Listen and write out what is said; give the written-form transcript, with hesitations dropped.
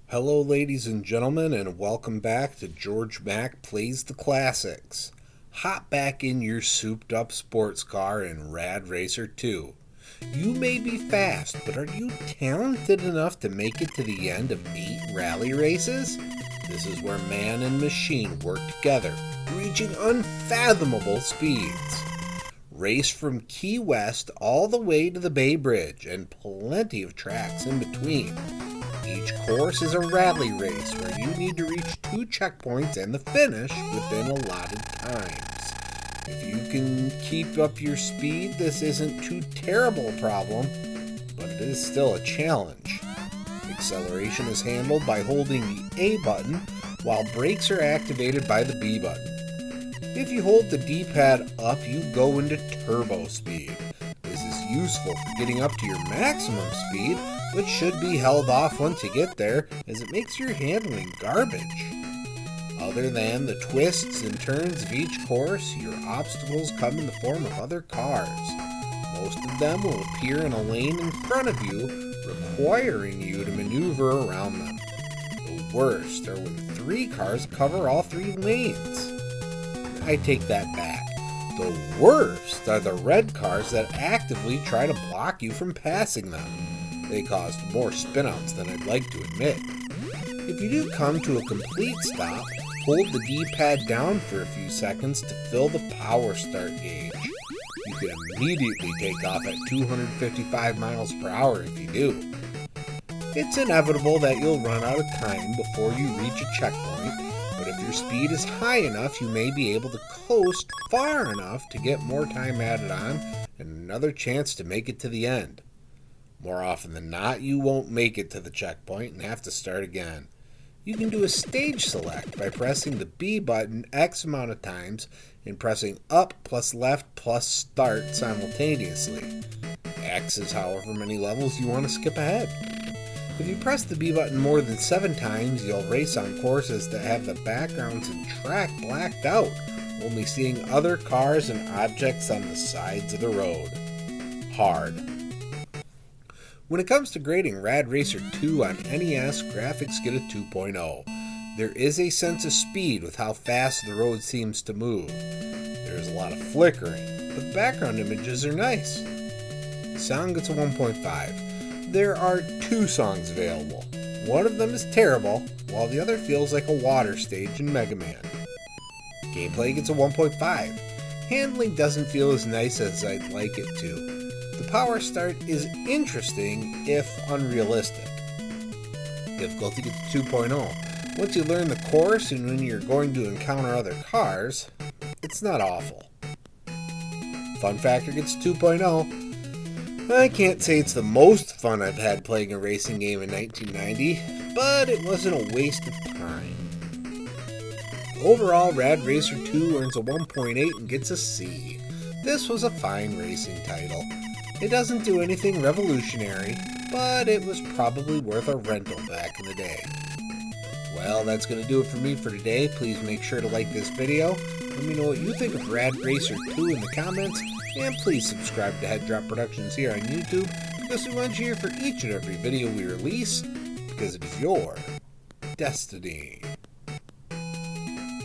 Hello, ladies and gentlemen, and welcome back to Georg Mack Plays the Classics. Hop back in your souped-up sports car in Rad Racer 2. You may be fast, but are you talented enough to make it to the end of 8 rally races? This is where man and machine work together, reaching unfathomable speeds. Race from Key West all the way to the Bay Bridge, and plenty of tracks in between. Each course is a rally race where you need to reach 2 checkpoints and the finish within allotted times. If you can keep up your speed, this isn't too terrible a problem, but it is still a challenge. Acceleration is handled by holding the A button, while brakes are activated by the B button. If you hold the D-pad up, you go into turbo speed. This is useful for getting up to your maximum speed, which should be held off once you get there, as it makes your handling garbage. Other than the twists and turns of each course, your obstacles come in the form of other cars. Most of them will appear in a lane in front of you, requiring you to maneuver around them. The worst are when 3 cars cover all 3 lanes. I take that back. The worst are the red cars that actively try to block you from passing them. They caused more spinouts than I'd like to admit. If you do come to a complete stop, hold the D-pad down for a few seconds to fill the power start gauge. You can immediately take off at 255 miles per hour if you do. It's inevitable that you'll run out of time before you reach a checkpoint, but if your speed is high enough, you may be able to coast far enough to get more time added on and another chance to make it to the end. More often than not, you won't make it to the checkpoint and have to start again. You can do a stage select by pressing the B button X amount of times and pressing up plus left plus start simultaneously. X is however many levels you want to skip ahead. If you press the B button more than 7 times, you'll race on courses that have the backgrounds and track blacked out, only seeing other cars and objects on the sides of the road. Hard. When it comes to grading Rad Racer 2 on NES, graphics get a 2.0. There is a sense of speed with how fast the road seems to move. There's a lot of flickering, but the background images are nice. Sound gets a 1.5. There are 2 songs available. One of them is terrible, while the other feels like a water stage in Mega Man. Gameplay gets a 1.5. Handling doesn't feel as nice as I'd like it to. The power start is interesting, if unrealistic. Difficulty gets a 2.0. Once you learn the course and when you're going to encounter other cars, it's not awful. Fun factor gets 2.0. I can't say it's the most fun I've had playing a racing game in 1990, but it wasn't a waste of time. Overall, Rad Racer 2 earns a 1.8 and gets a C. This was a fine racing title. It doesn't do anything revolutionary, but it was probably worth a rental back in the day. Well, that's going to do it for me for today. Please make sure to like this video. Let me know what you think of Rad Racer 2 in the comments, and please subscribe to Head Drop Productions here on YouTube, because we want you here for each and every video we release, because it is your destiny.